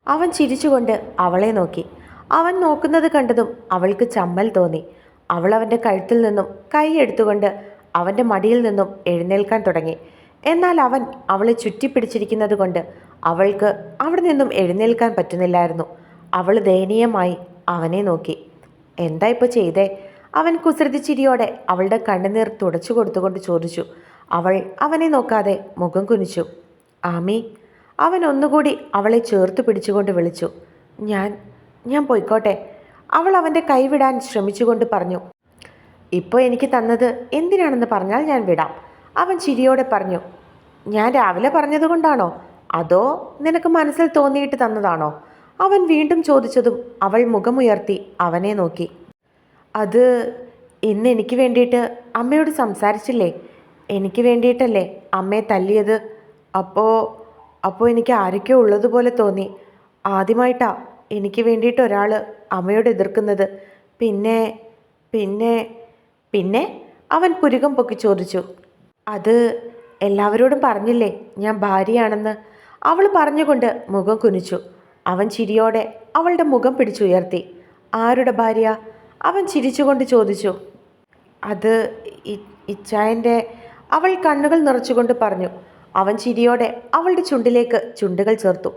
അവൻ ചിരിച്ചുകൊണ്ട് അവളെ നോക്കി. അവൻ നോക്കുന്നത് കണ്ടതും അവൾക്ക് ചമ്മൽ തോന്നി. അവൾ അവൻ്റെ കഴുത്തിൽ നിന്നും കൈ എടുത്തുകൊണ്ട് അവൻ്റെ മടിയിൽ നിന്നും എഴുന്നേൽക്കാൻ തുടങ്ങി. എന്നാൽ അവൻ അവളെ ചുറ്റിപ്പിടിച്ചിരിക്കുന്നത് കൊണ്ട് അവൾക്ക് അവിടെ നിന്നും എഴുന്നേൽക്കാൻ പറ്റുന്നില്ലായിരുന്നു. അവൾ ദയനീയമായി അവനെ നോക്കി. എന്താ ഇപ്പോൾ ചെയ്തേ? അവൻ കുസൃതി ചിരിയോടെ അവളുടെ കണ്ണുനീർ തുടച്ചു കൊടുത്തുകൊണ്ട് ചോദിച്ചു. അവൾ അവനെ നോക്കാതെ മുഖം കുനിച്ചു. ആമി. അവൻ ഒന്നുകൂടി അവളെ ചേർത്ത് പിടിച്ചുകൊണ്ട് വിളിച്ചു. ഞാൻ ഞാൻ പോയിക്കോട്ടെ. അവൾ അവൻ്റെ കൈവിടാൻ ശ്രമിച്ചുകൊണ്ട് പറഞ്ഞു. ഇപ്പോൾ എനിക്ക് തന്നത് എന്തിനാണെന്ന് പറഞ്ഞാൽ ഞാൻ വിടാം. അവൻ ചിരിയോടെ പറഞ്ഞു. ഞാൻ രാവിലെ പറഞ്ഞതുകൊണ്ടാണോ, അതോ നിനക്ക് മനസ്സിൽ തോന്നിയിട്ട് തന്നതാണോ? അവൻ വീണ്ടും ചോദിച്ചതും അവൾ മുഖമുയർത്തി അവനെ നോക്കി. അത് ഇന്ന് എനിക്ക് വേണ്ടിയിട്ട് അമ്മയോട് സംസാരിച്ചില്ലേ? എനിക്ക് വേണ്ടിയിട്ടല്ലേ അമ്മയെ തല്ലിയത്? അപ്പോൾ എനിക്ക് ആരൊക്കെയോ ഉള്ളതുപോലെ തോന്നി. ആദ്യമായിട്ടാ എനിക്ക് വേണ്ടിയിട്ട് ഒരാൾ അമ്മയോട് എതിർക്കുന്നത്. പിന്നെ പിന്നെ പിന്നെ അവൻ പുരുകം പൊക്കി ചോദിച്ചു. അത് എല്ലാവരോടും പറഞ്ഞില്ലേ ഞാൻ ഭാര്യയാണെന്ന്? അവൾ പറഞ്ഞുകൊണ്ട് മുഖം കുനിച്ചു. അവൻ ചിരിയോടെ അവളുടെ മുഖം പിടിച്ചുയർത്തി. ആരുടെ ഭാര്യ? അവൻ ചിരിച്ചുകൊണ്ട് ചോദിച്ചു. അത് ഇച്ചായൻ്റെ. അവൾ കണ്ണുകൾ നിറച്ചുകൊണ്ട് പറഞ്ഞു. അവൻ ചിരിയോടെ അവളുടെ ചുണ്ടിലേക്ക് ചുണ്ടുകൾ ചേർത്തു.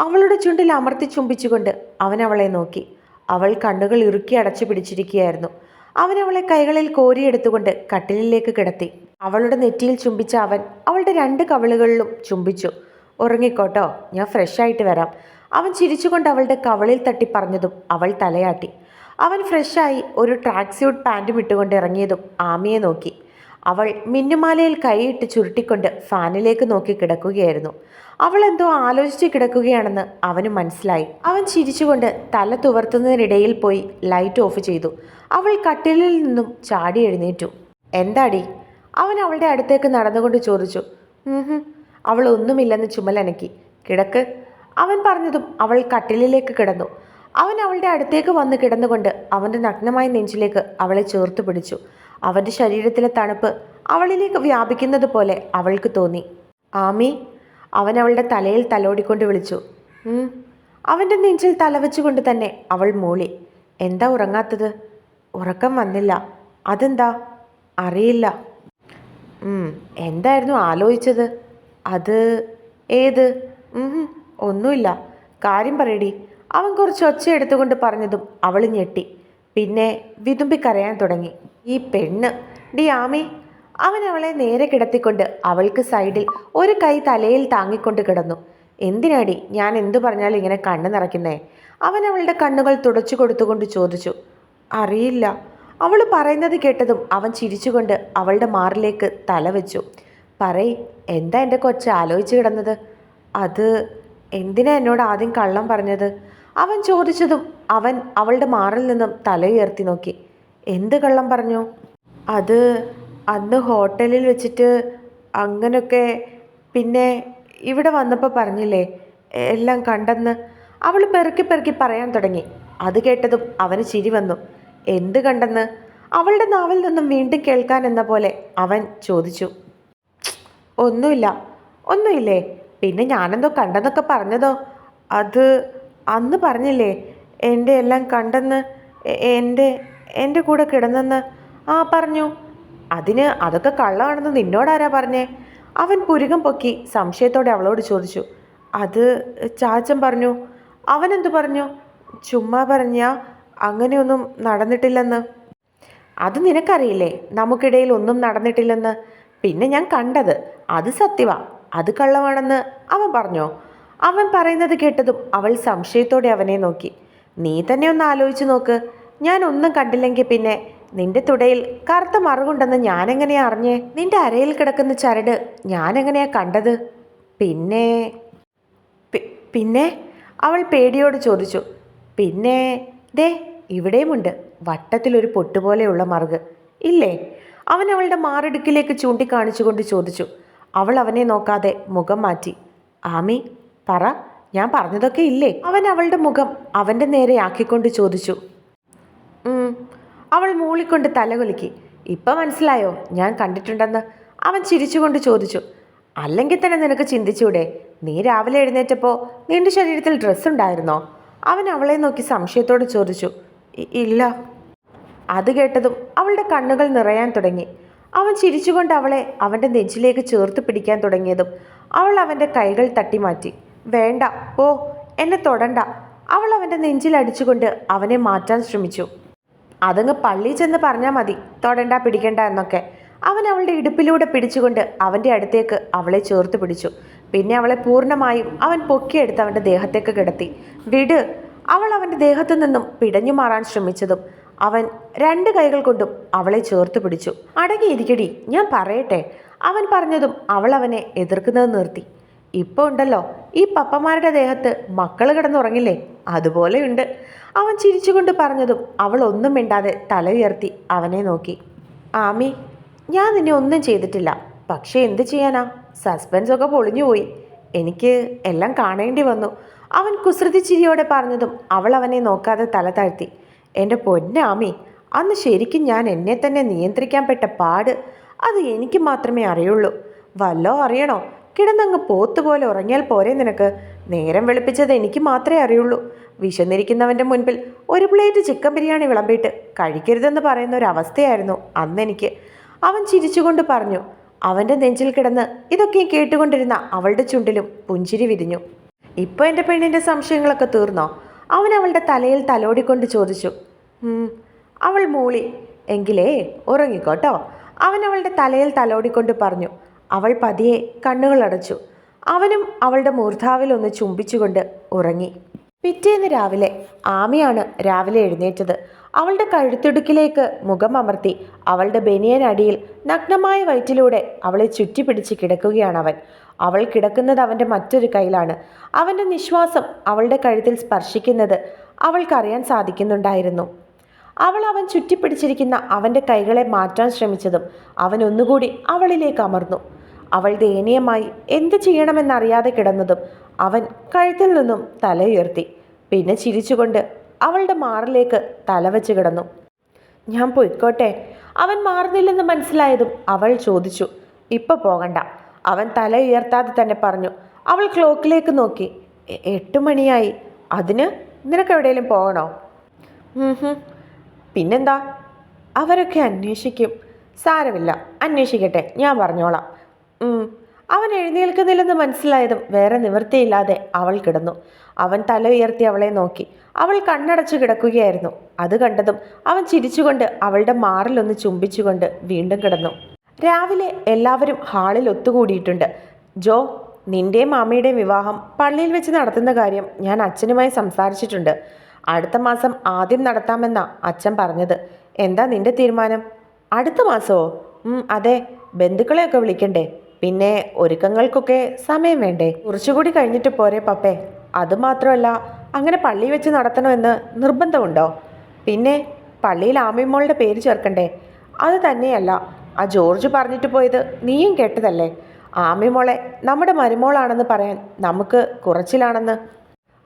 അവളുടെ ചുണ്ടിൽ അമർത്തി ചുംബിച്ചുകൊണ്ട് അവൻ അവളെ നോക്കി. അവൾ കണ്ണുകൾ ഇറുക്കി അടച്ചു പിടിച്ചിരിക്കുകയായിരുന്നു. അവൻ അവളെ കൈകളിൽ കോരിയെടുത്തുകൊണ്ട് കട്ടിലിലേക്ക് കിടത്തി. അവളുടെ നെറ്റിയിൽ ചുംബിച്ച അവൻ അവളുടെ 2 കവിളുകളിലും ചുംബിച്ചു. ഉറങ്ങിക്കോട്ടോ, ഞാൻ ഫ്രഷായിട്ട് വരാം. അവൻ ചിരിച്ചുകൊണ്ട് അവളുടെ കവളിൽ തട്ടി പറഞ്ഞതും അവൾ തലയാട്ടി. അവൻ ഫ്രഷായി ഒരു ട്രാക്ക് സ്യൂട്ട് പാൻറ്റും ഇട്ടുകൊണ്ട് ഇറങ്ങിയതും ആമിയെ നോക്കി. അവൾ മിന്നുമാലയിൽ കൈയിട്ട് ചുരുട്ടിക്കൊണ്ട് ഫാനിലേക്ക് നോക്കി കിടക്കുകയായിരുന്നു. അവൾ എന്തോ ആലോചിച്ച് കിടക്കുകയാണെന്ന് അവന് മനസ്സിലായി. അവൻ ചിരിച്ചുകൊണ്ട് തല തുവർത്തുന്നതിനിടയിൽ പോയി ലൈറ്റ് ഓഫ് ചെയ്തു. അവൾ കട്ടിലിൽ നിന്നും ചാടി എഴുന്നേറ്റു. എന്താടി? അവൻ അവളുടെ അടുത്തേക്ക് നടന്നുകൊണ്ട് ചോദിച്ചു. അവൾ ഒന്നുമില്ലെന്ന് ചുമലനക്കി. കിടക്ക്. അവൻ പറഞ്ഞതും അവൾ കട്ടിലിലേക്ക് കിടന്നു. അവൻ അവളുടെ അടുത്തേക്ക് വന്ന് കിടന്നുകൊണ്ട് അവൻ്റെ നഗ്നമായ നെഞ്ചിലേക്ക് അവളെ ചേർത്ത് പിടിച്ചു. അവൻ്റെ ശരീരത്തിലെ തണുപ്പ് അവളിലേക്ക് വ്യാപിക്കുന്നത് പോലെ അവൾക്ക് തോന്നി. ആമി. അവൻ അവളുടെ തലയിൽ തലോടിക്കൊണ്ട് വിളിച്ചു. അവൻ്റെ നെഞ്ചിൽ തലവെച്ചുകൊണ്ട് തന്നെ അവൾ മൂളി. എന്താ ഉറങ്ങാത്തത്? ഉറക്കം വന്നില്ല. അതെന്താ? അറിയില്ല. എന്തായിരുന്നു ആലോചിച്ചത്? അത് ഏത്? ഒന്നുമില്ല. കാര്യം പറയടി. അവൻ കുറച്ച് ഒച്ച എടുത്തുകൊണ്ട് പറഞ്ഞതും അവൾ ഞെട്ടി. പിന്നെ വിതുമ്പിക്കരയാൻ തുടങ്ങി. ഈ പെണ്ണ്. ഡി ആമി. അവൻ അവളെ നേരെ കിടത്തിക്കൊണ്ട് അവൾക്ക് സൈഡിൽ ഒരു കൈ തലയിൽ താങ്ങിക്കൊണ്ട് കിടന്നു. എന്തിനാടി ഞാൻ എന്തു പറഞ്ഞാലും ഇങ്ങനെ കണ്ണ് നിറയ്ക്കുന്നേ? അവൻ അവളുടെ കണ്ണുകൾ തുടച്ചു കൊടുത്തുകൊണ്ട് ചോദിച്ചു. അറിയില്ല. അവൾ പറയുന്നത് കേട്ടതും അവൻ ചിരിച്ചുകൊണ്ട് അവളുടെ മാറിലേക്ക് തല വെച്ചു. പറയ്, എന്താ എൻ്റെ കൊച്ച് ആലോചിച്ച് കിടന്നത്? അത് എന്തിനാ എന്നോട് ആദ്യം കള്ളം പറഞ്ഞത്? അവൻ ചോദിച്ചതും അവൻ അവളുടെ മാറിൽ നിന്നും തല ഉയർത്തി നോക്കി. എന്ത് കള്ളം പറഞ്ഞു? അത് അന്ന് ഹോട്ടലിൽ വെച്ചിട്ട് അങ്ങനൊക്കെ. പിന്നെ ഇവിടെ വന്നപ്പോൾ പറഞ്ഞില്ലേ എല്ലാം കണ്ടെന്ന്? അവൾ പെറുക്കി പെറുക്കി പറയാൻ തുടങ്ങി. അത് കേട്ടതും അവന് ചിരി വന്നു. എന്ത് കണ്ടെന്ന്? അവളുടെ നാവിൽ നിന്നും വീണ്ടും കേൾക്കാൻ എന്ന പോലെ അവൻ ചോദിച്ചു. ഒന്നുമില്ല. ഒന്നുമില്ലേ? പിന്നെ ഞാനെന്തോ കണ്ടെന്നൊക്കെ പറഞ്ഞതോ? അത് അന്ന് പറഞ്ഞില്ലേ എൻ്റെ എല്ലാം കണ്ടെന്ന്, എൻ്റെ കൂടെ കിടന്നെന്ന്. ആ പറഞ്ഞു. അതൊക്കെ കള്ളമാണെന്ന് നിന്നോടാരാ പറഞ്ഞേ? അവൻ പുരുകം പൊക്കി സംശയത്തോടെ അവളോട് ചോദിച്ചു. അത് ചാച്ചൻ പറഞ്ഞു. അവനെന്തു പറഞ്ഞു? ചുമ്മാ പറഞ്ഞാ അങ്ങനെയൊന്നും നടന്നിട്ടില്ലെന്ന്. അത് നിനക്കറിയില്ലേ നമുക്കിടയിൽ ഒന്നും നടന്നിട്ടില്ലെന്ന്? പിന്നെ ഞാൻ കണ്ടത് അത് സത്യവാ. അത് കള്ളമാണെന്ന് അവൻ പറഞ്ഞോ? അവൻ പറയുന്നത് കേട്ടതും അവൾ സംശയത്തോടെ അവനെ നോക്കി. നീ തന്നെ ഒന്ന് ആലോചിച്ച് നോക്ക്. ഞാൻ ഒന്നും കണ്ടില്ലെങ്കിൽ പിന്നെ നിന്റെ തുടയിൽ കറുത്ത മറുകുണ്ടെന്ന് ഞാനെങ്ങനെയാ അറിഞ്ഞേ? നിന്റെ അരയിൽ കിടക്കുന്ന ചരട് ഞാനെങ്ങനെയാ കണ്ടത്? പിന്നെ പിന്നെ അവൾ പേടിയോട് ചോദിച്ചു. പിന്നെ ദേ ഇവിടെയുമുണ്ട് വട്ടത്തിലൊരു പൊട്ടുപോലെയുള്ള മറുക്. ഇല്ലേ? അവൻ അവളുടെ മാറിടുക്കിലേക്ക് ചൂണ്ടിക്കാണിച്ചുകൊണ്ട് ചോദിച്ചു. അവൾ അവനെ നോക്കാതെ മുഖം മാറ്റി. ആമി പറ, ഞാൻ പറഞ്ഞതൊക്കെ ഇല്ലേ? അവൻ അവളുടെ മുഖം അവൻ്റെ നേരെ ആക്കിക്കൊണ്ട് ചോദിച്ചു. അവൾ മൂളിക്കൊണ്ട് തലകുലുക്കി. ഇപ്പം മനസ്സിലായോ ഞാൻ കണ്ടിട്ടുണ്ടെന്ന്? അവൻ ചിരിച്ചുകൊണ്ട് ചോദിച്ചു. അല്ലെങ്കിൽ തന്നെ നിനക്ക് ചിന്തിച്ചൂടെ നീ രാവിലെ എഴുന്നേറ്റപ്പോൾ നിന്റെ ശരീരത്തിൽ ഡ്രസ്സ് ഉണ്ടായിരുന്നോ? അവൻ അവളെ നോക്കി സംശയത്തോട് ചോദിച്ചു. ഇല്ല. അത് കേട്ടതും അവളുടെ കണ്ണുകൾ നിറയാൻ തുടങ്ങി. അവൻ ചിരിച്ചുകൊണ്ട് അവളെ അവൻ്റെ നെഞ്ചിലേക്ക് ചേർത്ത് പിടിക്കാൻ തുടങ്ങിയതും അവൾ അവൻ്റെ കൈകൾ തട്ടിമാറ്റി. വേണ്ട, ഓ എന്നെ തൊടണ്ട. അവൾ അവൻ്റെ നെഞ്ചിൽ അടിച്ചുകൊണ്ട് അവനെ മാറ്റാൻ ശ്രമിച്ചു. അതങ്ങ് പള്ളി ചെന്ന് പറഞ്ഞാൽ മതി, തൊടണ്ട പിടിക്കണ്ട എന്നൊക്കെ. അവൻ അവളുടെ ഇടുപ്പിലൂടെ പിടിച്ചുകൊണ്ട് അവൻ്റെ അടുത്തേക്ക് അവളെ ചേർത്ത് പിടിച്ചു. പിന്നെ അവളെ പൂർണ്ണമായും അവൻ പൊക്കിയെടുത്ത് അവൻ്റെ ദേഹത്തേക്ക് കിടത്തി. വിട്. അവൾ അവൻ്റെ ദേഹത്തു നിന്നും പിടഞ്ഞു മാറാൻ ശ്രമിച്ചതും അവൻ 2 കൈകൾ കൊണ്ടും അവളെ ചേർത്ത് പിടിച്ചു. അടങ്ങിയിരിക്കടി, ഞാൻ പറയട്ടെ. അവൻ പറഞ്ഞതും അവൾ അവനെ എതിർക്കുന്നത് നിർത്തി. ഇപ്പോൾ ഉണ്ടല്ലോ ഈ പപ്പമാരുടെ ദേഹത്ത് മക്കൾ കിടന്നുറങ്ങില്ലേ, അതുപോലെയുണ്ട്. അവൻ ചിരിച്ചുകൊണ്ട് പറഞ്ഞതും അവൾ ഒന്നും മിണ്ടാതെ തല ഉയർത്തി അവനെ നോക്കി. ആമി, ഞാൻ നിന്നെ ഒന്നും ചെയ്തിട്ടില്ല. പക്ഷേ എന്ത് ചെയ്യാനാ, സസ്പെൻസൊക്കെ പൊളിഞ്ഞുപോയി. എനിക്ക് എല്ലാം കാണേണ്ടി വന്നു. അവൻ കുസൃതി ചിരിയോടെ പറഞ്ഞതും അവൾ അവനെ നോക്കാതെ തല താഴ്ത്തി. എൻ്റെ പൊന്നാമി, അന്ന് ശരിക്കും ഞാൻ എന്നെ തന്നെ നിയന്ത്രിക്കാൻ പെട്ട പാട് അത് എനിക്ക് മാത്രമേ അറിയുള്ളൂ. വല്ലോ അറിയണോ? കിടന്നങ്ങ് പോത്തുപോലെ ഉറങ്ങിയാൽ പോരെ നിനക്ക്? നേരം വെളുപ്പിച്ചത് എനിക്ക് മാത്രമേ അറിയുള്ളൂ. വിശന്നിരിക്കുന്നവൻ്റെ മുൻപിൽ ഒരു പ്ലേറ്റ് ചിക്കൻ ബിരിയാണി വിളമ്പിയിട്ട് കഴിക്കരുതെന്ന് പറയുന്ന ഒരവസ്ഥയായിരുന്നു അന്നെനിക്ക്. അവൻ ചിരിച്ചുകൊണ്ട് പറഞ്ഞു. അവൻ്റെ നെഞ്ചിൽ കിടന്ന് ഇതൊക്കെ കേട്ടുകൊണ്ടിരുന്ന അവളുടെ ചുണ്ടിലും പുഞ്ചിരി വിരിഞ്ഞു. ഇപ്പോൾ എൻ്റെ പെണ്ണിൻ്റെ സംശയങ്ങളൊക്കെ തീർന്നോ? അവൻ അവളുടെ തലയിൽ തലോടിക്കൊണ്ട് ചോദിച്ചു. അവൾ മൂളി. എങ്കിലേ ഉറങ്ങിക്കോട്ടോ, അവൻ അവളുടെ തലയിൽ തലോടിക്കൊണ്ട് പറഞ്ഞു. അവൾ പതിയെ കണ്ണുകളടച്ചു. അവനും അവളുടെ മൂർധാവിൽ ഒന്ന് ചുംബിച്ചുകൊണ്ട് ഉറങ്ങി. പിറ്റേന്ന് രാവിലെ ആമിയാണ് രാവിലെ എഴുന്നേറ്റത്. അവളുടെ കഴുത്തിടുക്കിലേക്ക് മുഖം അമർത്തി അവളുടെ ബനിയൻ അടിയിൽ നഗ്നമായ വയറ്റിലൂടെ അവളെ ചുറ്റിപ്പിടിച്ച് കിടക്കുകയാണവൻ. അവൾ കിടക്കുന്നത് അവൻ്റെ മറ്റൊരു കൈയിലാണ്. അവൻ്റെ നിശ്വാസം അവളുടെ കഴുത്തിൽ സ്പർശിക്കുന്നത് അവൾക്കറിയാൻ സാധിക്കുന്നുണ്ടായിരുന്നു. അവൻ ചുറ്റിപ്പിടിച്ചിരിക്കുന്ന അവൻ്റെ കൈകളെ മാറ്റാൻ ശ്രമിച്ചതും അവൻ ഒന്നുകൂടി അവളിലേക്ക് അമർന്നു. അവൾ ദയനീയമായി എന്ത് ചെയ്യണമെന്നറിയാതെ കിടന്നതും അവൻ കഴുത്തിൽ നിന്നും തല ഉയർത്തി. പിന്നെ ചിരിച്ചുകൊണ്ട് അവളുടെ മാറിലേക്ക് തലവെച്ച് കിടന്നു. ഞാൻ പൊയ്ക്കോട്ടെ? അവൻ മാറുന്നില്ലെന്ന് മനസ്സിലായതും അവൾ ചോദിച്ചു. ഇപ്പം പോകണ്ട, അവൻ തല ഉയർത്താതെ തന്നെ പറഞ്ഞു. അവൾ ക്ലോക്കിലേക്ക് നോക്കി. 8 മണിയായി. അതിന് നിനക്ക് എവിടെയെങ്കിലും പോകണോ? പിന്നെന്താ? അവരൊക്കെ അന്വേഷിക്കും. സാരമില്ല, അന്വേഷിക്കട്ടെ, ഞാൻ പറഞ്ഞോളാം. അവൻ എഴുന്നേൽക്കുന്നില്ലെന്ന് മനസ്സിലായതും വേറെ നിവൃത്തിയില്ലാതെ അവൾ കിടന്നു. അവൻ തല ഉയർത്തി അവളെ നോക്കി. അവൾ കണ്ണടച്ചു കിടക്കുകയായിരുന്നു. അത് കണ്ടതും അവൻ ചിരിച്ചുകൊണ്ട് അവളുടെ മാറിലൊന്ന് ചുംബിച്ചുകൊണ്ട് വീണ്ടും കിടന്നു. രാവിലെ എല്ലാവരും ഹാളിൽ ഒത്തുകൂടിയിട്ടുണ്ട്. ജോ, നിൻ്റെയും മാമിയുടെയും വിവാഹം പള്ളിയിൽ വെച്ച് നടത്തുന്ന കാര്യം ഞാൻ അച്ഛനുമായി സംസാരിച്ചിട്ടുണ്ട്. അടുത്ത മാസം ആദ്യം നടത്താമെന്നാ അച്ഛൻ പറഞ്ഞത്. എന്താ നിന്റെ തീരുമാനം? അടുത്ത മാസമോ? അതെ, ബന്ധുക്കളെയൊക്കെ വിളിക്കണ്ടേ? പിന്നെ ഒരുക്കങ്ങൾക്കൊക്കെ സമയം വേണ്ടേ? കുറച്ചുകൂടി കഴിഞ്ഞിട്ട് പോരെ പപ്പേ? അതുമാത്രമല്ല, അങ്ങനെ പള്ളി വെച്ച് നടത്തണമെന്ന് നിർബന്ധമുണ്ടോ? പിന്നെ പള്ളിയിൽ ആമിമോളുടെ പേര് ചേർക്കണ്ടേ? അത് തന്നെയല്ല, ആ ജോർജ് പറഞ്ഞിട്ട് പോയത് നീയും കേട്ടതല്ലേ? ആമിമോളെ നമ്മുടെ മരുമോളാണെന്ന് പറയാൻ നമുക്ക് കുറച്ചിലാണെന്ന്.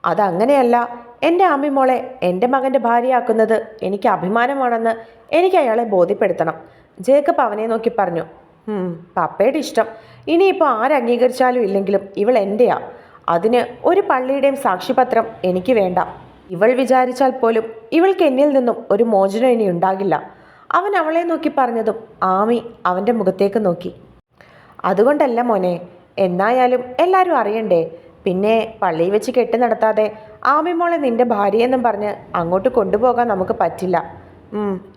അതങ്ങനെയല്ല. എൻ്റെ ആമിമോളെ എൻ്റെ മകൻ്റെ ഭാര്യയാക്കുന്നത് എനിക്ക് അഭിമാനമാണെന്ന് എനിക്ക് അയാളെ ബോധ്യപ്പെടുത്തണം. ജേക്കബ് അവനെ നോക്കി പറഞ്ഞു. പപ്പയുടെ ഇഷ്ടം. ഇനിയിപ്പോൾ ആരംഗീകരിച്ചാലും ഇല്ലെങ്കിലും ഇവൾ എൻ്റെയാ. അതിന് ഒരു പള്ളിയുടെയും സാക്ഷിപത്രം എനിക്ക് വേണ്ട. ഇവൾ വിചാരിച്ചാൽ പോലും ഇവൾക്ക് എന്നിൽ നിന്നും ഒരു മോചനം ഇനി ഉണ്ടാകില്ല. അവൻ അവളെ നോക്കി പറഞ്ഞതും ആമി അവൻ്റെ മുഖത്തേക്ക് നോക്കി. അതുകൊണ്ടല്ല മോനെ, എന്നായാലും എല്ലാവരും അറിയണ്ടേ? പിന്നെ പള്ളിയിൽ വെച്ച് കെട്ടി നടത്താതെ ആമിമോളെ നിൻ്റെ ഭാര്യയെന്നും പറഞ്ഞ് അങ്ങോട്ട് കൊണ്ടുപോകാൻ നമുക്ക് പറ്റില്ല.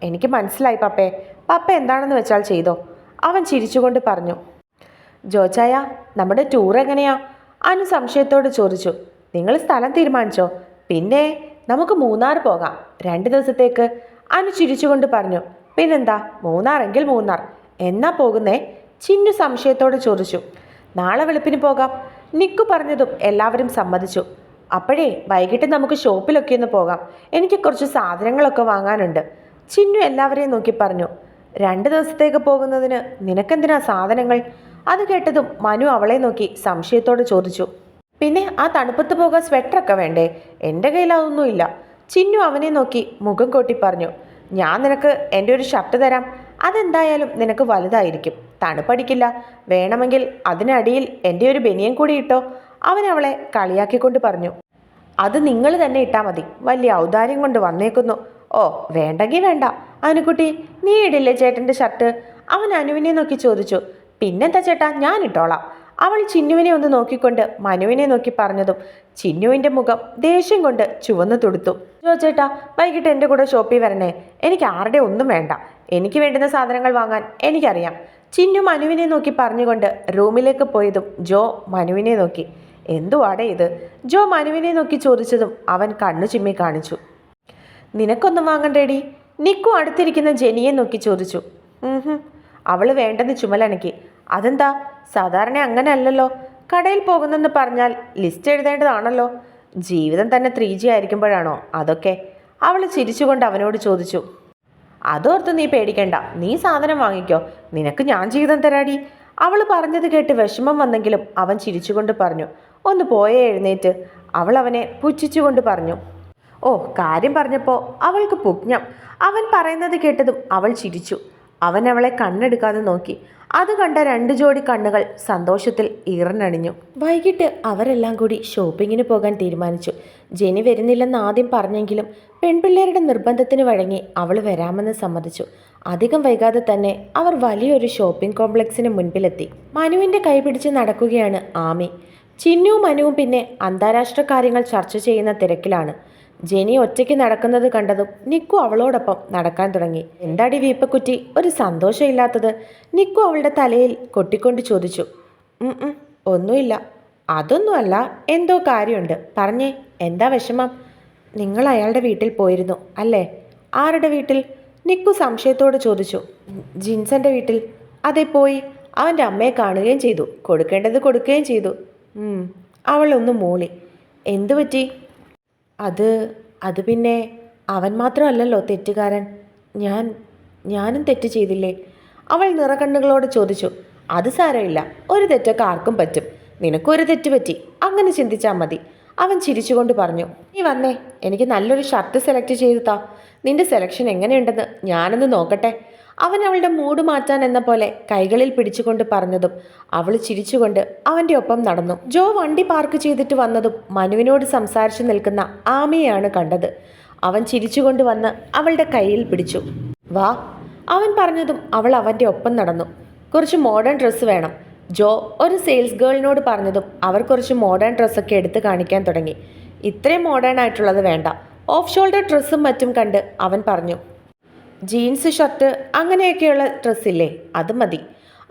എനിക്ക് മനസ്സിലായി പപ്പേ. പപ്പ എന്താണെന്ന് വെച്ചാൽ ചെയ്തോ, അവൻ ചിരിച്ചുകൊണ്ട് പറഞ്ഞു. ജോച്ചായ, നമ്മുടെ ടൂർ എങ്ങനെയാ? അനു സംശയത്തോട് ചോദിച്ചു. നിങ്ങൾ സ്ഥലം തീരുമാനിച്ചോ? പിന്നെ നമുക്ക് മൂന്നാർ പോകാം 2 ദിവസത്തേക്ക്. അനു ചിരിച്ചുകൊണ്ട് പറഞ്ഞു. പിന്നെന്താ, മൂന്നാറെങ്കിൽ മൂന്നാർ. എന്നാ പോകുന്നേ? ചിന്നു സംശയത്തോട് ചോദിച്ചു. നാളെ വെളുപ്പിന് പോകാം. നിക്കു പറഞ്ഞതും എല്ലാവരും സമ്മതിച്ചു. അപ്പോഴേ വൈകിട്ട് നമുക്ക് ഷോപ്പിലൊക്കെ ഒന്ന് പോകാം. എനിക്ക് കുറച്ച് സാധനങ്ങളൊക്കെ വാങ്ങാനുണ്ട്. ചിന്നു എല്ലാവരെയും നോക്കി പറഞ്ഞു. 2 ദിവസത്തേക്ക് പോകുന്നതിന് നിനക്കെന്തിനാ സാധനങ്ങൾ? അത് കേട്ടതും മനു അവളെ നോക്കി സംശയത്തോടെ ചോദിച്ചു. പിന്നെ ആ തണുപ്പത്ത് പോകാൻ സ്വെറ്ററൊക്കെ വേണ്ടേ? എൻ്റെ കയ്യിൽ അതൊന്നുമില്ല. ചിന്നു അവനെ നോക്കി മുഖം കൊട്ടി പറഞ്ഞു. ഞാൻ നിനക്ക് എൻ്റെ ഒരു ഷർട്ട് തരാം. അതെന്തായാലും നിനക്ക് വലുതായിരിക്കും, തണുപ്പടിക്കില്ല. വേണമെങ്കിൽ അതിനടിയിൽ എൻ്റെ ഒരു ബനിയൻ കൂടി ഇട്ടോ. അവൻ അവളെ കളിയാക്കിക്കൊണ്ട് പറഞ്ഞു. അത് നിങ്ങൾ തന്നെ ഇട്ടാൽ മതി, വലിയ ഔദാര്യം കൊണ്ട് വന്നേക്കുന്നു. ഓ വേണ്ടെങ്കിൽ വേണ്ട. അനുക്കുട്ടി നീ ഇടില്ലേ ചേട്ടൻ്റെ ഷർട്ട്? അവൻ അനുവിനെ നോക്കി ചോദിച്ചു. പിന്നെന്താ ചേട്ടാ, ഞാൻ ഇട്ടോളാം. അവൾ ചിന്നുവിനെ ഒന്ന് നോക്കിക്കൊണ്ട് മനുവിനെ നോക്കി പറഞ്ഞതും ചിന്നുവിൻ്റെ മുഖം ദേഷ്യം കൊണ്ട് ചുവന്നു തുടുത്തു. ജോ ചേട്ടാ, വൈകിട്ട് എൻ്റെ കൂടെ ഷോപ്പിൽ വരണേ. എനിക്ക് ആരുടെ ഒന്നും വേണ്ട. എനിക്ക് വേണ്ടുന്ന സാധനങ്ങൾ വാങ്ങാൻ എനിക്കറിയാം. ചിന്നു മനുവിനെ നോക്കി പറഞ്ഞുകൊണ്ട് റൂമിലേക്ക് പോയതും ജോ മനുവിനെ നോക്കി. എന്തുവാടേ ഇത്? ജോ മനുവിനെ നോക്കി ചോദിച്ചതും അവൻ കണ്ണു ചിമ്മി കാണിച്ചു. നിനക്കൊന്നും വാങ്ങണ്ടേടി? നിക്കു അടുത്തിരിക്കുന്ന ജെനിയെ നോക്കി ചോദിച്ചു. അവള് വേണ്ടെന്ന് ചുമലനക്കി. അതെന്താ? സാധാരണ അങ്ങനെ അല്ലല്ലോ. കടയിൽ പോകുന്നെന്ന് പറഞ്ഞാൽ ലിസ്റ്റ് എഴുതേണ്ടതാണല്ലോ. ജീവിതം തന്നെ 3G ആയിരിക്കുമ്പോഴാണോ അതൊക്കെ? അവൾ ചിരിച്ചുകൊണ്ട് അവനോട് ചോദിച്ചു. അതോർത്ത് നീ പേടിക്കണ്ട, നീ സാധനം വാങ്ങിക്കോ, നിനക്ക് ഞാൻ ജീവിതം തരാടി. അവൾ പറഞ്ഞത് കേട്ട് വിഷമം വന്നെങ്കിലും അവൻ ചിരിച്ചുകൊണ്ട് പറഞ്ഞു. ഒന്ന് പോയേ എഴുന്നേറ്റ്. അവൾ അവനെ പുച്ഛിച്ചുകൊണ്ട് പറഞ്ഞു. ഓ, കാര്യം പറഞ്ഞപ്പോൾ അവൾക്ക് പുജ്ഞം. അവൻ പറയുന്നത് കേട്ടതും അവൾ ചിരിച്ചു. അവൻ അവളെ കണ്ണെടുക്കാതെ നോക്കി. അത് കണ്ട 2 ജോഡി കണ്ണുകൾ സന്തോഷത്തിൽ ഈറനണിഞ്ഞു. വൈകിട്ട് അവരെല്ലാം കൂടി ഷോപ്പിങ്ങിന് പോകാൻ തീരുമാനിച്ചു. ജെനി വരുന്നില്ലെന്ന് ആദ്യം പറഞ്ഞെങ്കിലും പെൺപിള്ളേരുടെ നിർബന്ധത്തിന് വഴങ്ങി അവൾ വരാമെന്ന് സമ്മതിച്ചു. അധികം വൈകാതെ തന്നെ അവർ വലിയൊരു ഷോപ്പിംഗ് കോംപ്ലക്സിന് മുൻപിലെത്തി. മനുവിൻ്റെ കൈപിടിച്ച് നടക്കുകയാണ് ആമി. ചിന്നുവും മനുവും പിന്നെ അന്താരാഷ്ട്ര കാര്യങ്ങൾ ചർച്ച ചെയ്യുന്ന തിരക്കിലാണ്. ജെനി ഒറ്റയ്ക്ക് നടക്കുന്നത് കണ്ടതും നിക്കു അവളോടൊപ്പം നടക്കാൻ തുടങ്ങി. എന്താടി വീപ്പക്കുറ്റി, ഒരു സന്തോഷമില്ലാത്തത്? നിക്കു അവളുടെ തലയിൽ കൊട്ടിക്കൊണ്ട് ചോദിച്ചു. ഒന്നുമില്ല. അതൊന്നുമല്ല, എന്തോ കാര്യമുണ്ട്. പറഞ്ഞേ, എന്താ വിഷമം? നിങ്ങൾ അയാളുടെ വീട്ടിൽ പോയിരുന്നു അല്ലേ? ആരുടെ വീട്ടിൽ? നിക്കു സംശയത്തോട് ചോദിച്ചു. ജിൻസന്റെ വീട്ടിൽ. അതെ, പോയി. അവൻ്റെ അമ്മയെ കാണുകയും ചെയ്തു, കൊടുക്കേണ്ടത് കൊടുക്കുകയും ചെയ്തു. അവൾ ഒന്ന് മൂളി. എന്തു പറ്റി? അത് പിന്നെ അവൻ മാത്രമല്ലല്ലോ തെറ്റുകാരൻ. ഞാനും തെറ്റ് ചെയ്തില്ലേ? അവൾ നിറകണ്ണുകളോട് ചോദിച്ചു. അത് സാരമില്ല, ഒരു തെറ്റൊക്കെ ആർക്കും പറ്റും. നിനക്കൊരു തെറ്റ് പറ്റി, അങ്ങനെ ചിന്തിച്ചാൽ മതി. അവൻ ചിരിച്ചുകൊണ്ട് പറഞ്ഞു. നീ വന്നേ, എനിക്ക് നല്ലൊരു ഷർട്ട് സെലക്ട് ചെയ്തു താ. നിന്റെ സെലക്ഷൻ എങ്ങനെയുണ്ടെന്ന് ഞാനൊന്ന് നോക്കട്ടെ. അവൻ അവളുടെ മൂഡ് മാറ്റാൻ എന്ന പോലെ കൈകളിൽ പിടിച്ചുകൊണ്ട് പറഞ്ഞതും അവൾ ചിരിച്ചുകൊണ്ട് അവൻ്റെ ഒപ്പം നടന്നു. ജോ വണ്ടി പാർക്ക് ചെയ്തിട്ട് വന്നതും മനുവിനോട് സംസാരിച്ചു നിൽക്കുന്ന ആമയെയാണ് കണ്ടത്. അവൻ ചിരിച്ചുകൊണ്ട് വന്ന് അവളുടെ കയ്യിൽ പിടിച്ചു. വാ, അവൻ പറഞ്ഞതും അവൾ അവൻ്റെ ഒപ്പം നടന്നു. കുറച്ച് മോഡേൺ ഡ്രസ്സ് വേണം. ജോ ഒരു സെയിൽസ് ഗേളിനോട് പറഞ്ഞതും അവർ കുറച്ച് മോഡേൺ ഡ്രസ്സൊക്കെ എടുത്ത് കാണിക്കാൻ തുടങ്ങി. ഇത്രയും മോഡേൺ ആയിട്ടുള്ളത് വേണ്ട, ഓഫ് ഷോൾഡർ ഡ്രസ്സും മറ്റും കണ്ട് അവൻ പറഞ്ഞു. ജീൻസ്, ഷർട്ട് അങ്ങനെയൊക്കെയുള്ള ഡ്രസ്സില്ലേ, അത് മതി.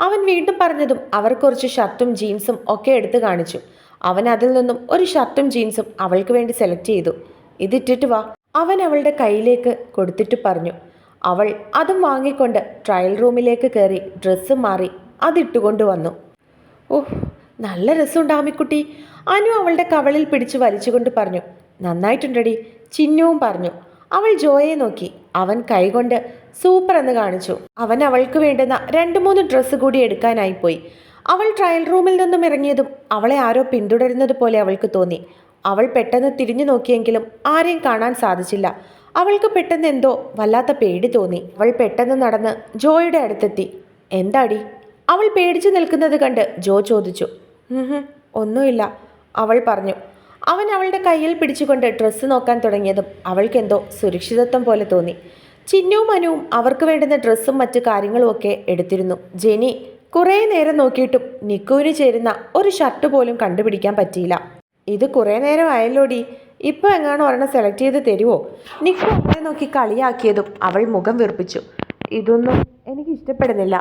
അവൻ വീണ്ടും പറഞ്ഞതും അവർ കുറച്ച് ഷർട്ടും ജീൻസും ഒക്കെ എടുത്ത് കാണിച്ചു. അവൻ അതിൽ നിന്നും ഒരു ഷർട്ടും ജീൻസും അവൾക്ക് വേണ്ടി സെലക്ട് ചെയ്തു. ഇതിട്ടിട്ട് വാ, അവൻ അവളുടെ കയ്യിലേക്ക് കൊടുത്തിട്ട് പറഞ്ഞു. അവൾ അതും വാങ്ങിക്കൊണ്ട് ട്രയൽ റൂമിലേക്ക് കയറി ഡ്രസ്സ് മാറി അതിട്ടുകൊണ്ട് വന്നു. ഓഹ്, നല്ല രസമുണ്ട് ആമിക്കുട്ടി. അനു അവളുടെ കവളിൽ പിടിച്ച് വലിച്ചുകൊണ്ട് പറഞ്ഞു. നന്നായിട്ടുണ്ടടി, ചിന്നുവും പറഞ്ഞു. അവൾ ജോയെ നോക്കി. അവൻ കൈകൊണ്ട് സൂപ്പർ എന്ന് കാണിച്ചു. അവൻ അവൾക്ക് വേണ്ടുന്ന 2-3 ഡ്രസ്സ് കൂടി എടുക്കാനായിപ്പോയി. അവൾ ട്രയൽ റൂമിൽ നിന്നും ഇറങ്ങിയതും അവളെ ആരോ പിന്തുടരുന്നത് പോലെ അവൾക്ക് തോന്നി. അവൾ പെട്ടെന്ന് തിരിഞ്ഞു നോക്കിയെങ്കിലും ആരെയും കാണാൻ സാധിച്ചില്ല. അവൾക്ക് പെട്ടെന്ന് എന്തോ വല്ലാത്ത പേടി തോന്നി. അവൾ പെട്ടെന്ന് നടന്ന് ജോയുടെ അടുത്തെത്തി. എന്താടി? അവൾ പേടിച്ചു നിൽക്കുന്നത് കണ്ട് ജോ ചോദിച്ചു. ഒന്നുമില്ല, അവൾ പറഞ്ഞു. അവൻ അവളുടെ കയ്യിൽ പിടിച്ചുകൊണ്ട് ഡ്രസ്സ് നോക്കാൻ തുടങ്ങിയതും അവൾക്കെന്തോ സുരക്ഷിതത്വം പോലെ തോന്നി. ചിന്നുവും മനുവും അവർക്ക് വേണ്ടുന്ന ഡ്രസ്സും മറ്റു കാര്യങ്ങളും ഒക്കെ എടുത്തിരുന്നു. ജെനി കുറേ നേരം നോക്കിയിട്ടും നിക്കുവിന് ചേരുന്ന ഒരു ഷർട്ട് പോലും കണ്ടുപിടിക്കാൻ പറ്റിയില്ല. ഇത് കുറേ നേരം ആയല്ലോടി, ഇപ്പോൾ എങ്ങാനും ഒരെണ്ണം സെലക്ട് ചെയ്ത് തരുമോ? നിക്കു അവളെ നോക്കി കളിയാക്കിയതും അവൾ മുഖം വീർപ്പിച്ചു. ഇതൊന്നും എനിക്ക് ഇഷ്ടപ്പെടുന്നില്ല,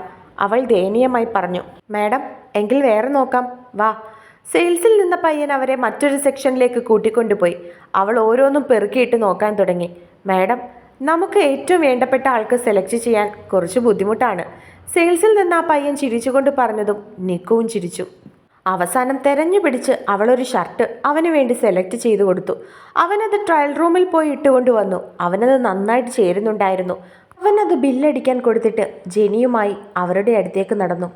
അവൾ ദയനീയമായി പറഞ്ഞു. മാഡം, എങ്കിൽ വേറെ നോക്കാം, വാ. സെയിൽസിൽ നിന്ന പയ്യൻ അവരെ മറ്റൊരു സെക്ഷനിലേക്ക് കൂട്ടിക്കൊണ്ടുപോയി. അവൾ ഓരോന്നും പെറുക്കിയിട്ട് നോക്കാൻ തുടങ്ങി. മാഡം, നമുക്ക് ഏറ്റവും വേണ്ടപ്പെട്ട ആൾക്ക് സെലക്ട് ചെയ്യാൻ കുറച്ച് ബുദ്ധിമുട്ടാണ്. സെയിൽസിൽ നിന്ന് ആ പയ്യൻ ചിരിച്ചുകൊണ്ട് പറഞ്ഞതും നിക്കുവും ചിരിച്ചു. അവസാനം തെരഞ്ഞു പിടിച്ച് അവളൊരു ഷർട്ട് അവന് വേണ്ടി സെലക്ട് ചെയ്തു കൊടുത്തു. അവനത് ട്രയൽ റൂമിൽ പോയി ഇട്ടുകൊണ്ട് വന്നു. അവനത് നന്നായിട്ട് ചേരുന്നുണ്ടായിരുന്നു. അവനത് ബില്ലടിക്കാൻ കൊടുത്തിട്ട് ജെനിയുമായി അവരുടെ അടുത്തേക്ക് നടന്നു.